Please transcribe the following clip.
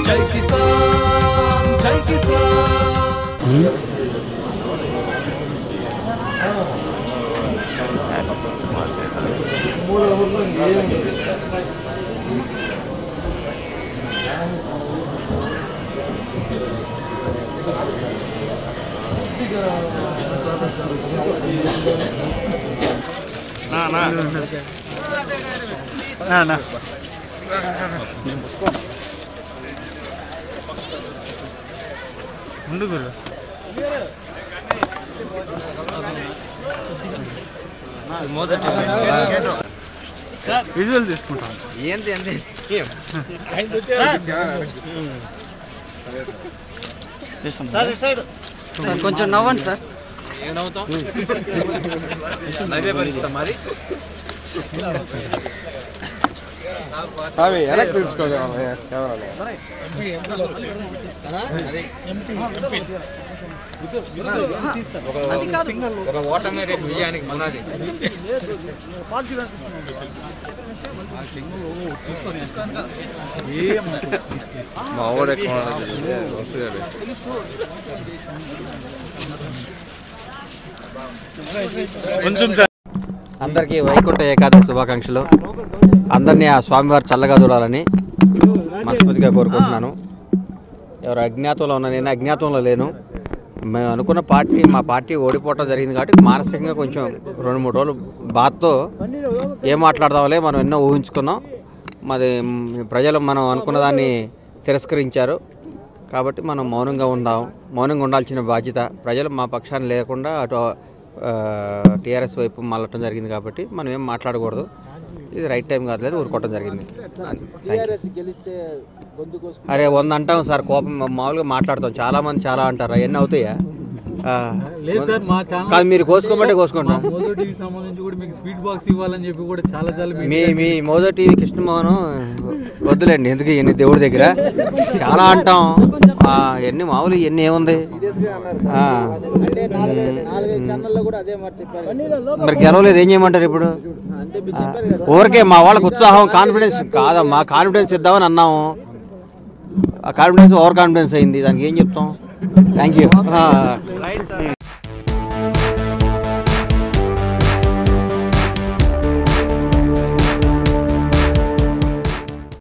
జై కిసాన్ జై కిసాన్ ना ముందు గురు విజువల్ తీసుకుంటాం ఏంటి ఏంటి కొంచెం నవ్వండి సార్ ఏం నవ్వుతాం నవ్వే పరిస్థితి మరి అవి ఎలా తెలుసుకోగలమా ఒక ఓటమే రేపు విజయానికి పునాది మా ఊరు కొంచెం అందరికీ వైకుంఠ ఏకాదశి శుభాకాంక్షలు. అందరినీ ఆ స్వామివారు చల్లగా చూడాలని మనస్ఫూర్తిగా కోరుకుంటున్నాను. ఎవరు అజ్ఞాతంలో ఉన్నా, నేను అజ్ఞాతంలో లేను. మేము అనుకున్న మా పార్టీ ఓడిపోవటం జరిగింది కాబట్టి మానసికంగా కొంచెం 2-3 రోజులు బాధతో ఏం మాట్లాడదాంలే మనం ఎన్నో ఊహించుకున్నాం. మాది ప్రజలు మనం అనుకున్న దాన్ని తిరస్కరించారు కాబట్టి మనం మౌనంగా ఉండాల్సిన బాధ్యత. ప్రజలు మా పక్షాన్ని లేకుండా అటు టీఆర్ఎస్ వైపు మళ్ళటం జరిగింది కాబట్టి మనం ఏం మాట్లాడకూడదు. ఇది రైట్ టైం కాదులేదు, ఊరుకోవటం జరిగింది. అరే 100 అంటాం సార్, కోపం మామూలుగా మాట్లాడతాం. చాలామంది చాలా అంటారు, అవన్నీ అవుతాయా? కాదు, మీరు కోసుకోమంటే కోసుకుంటాం. మీ మోదో టీవీ కృష్ణమోహన్ వద్దులేండి, ఎందుకు ఇవన్నీ దేవుడి దగ్గర చాలా అంటాం. ఎన్ని మామూలు ఎన్ని ఏముంది. మరి గెలవలేదు, ఏం చేయమంటారు ఇప్పుడు? ఊరికే మా వాళ్ళకి ఉత్సాహం, కాన్ఫిడెన్స్ కాదమ్మా, కాన్ఫిడెన్స్ ఇద్దామని అన్నాము. ఆ కాన్ఫిడెన్స్ ఓవర్ కాన్ఫిడెన్స్ అయింది, దానికి ఏం చెప్తాం? Thank you.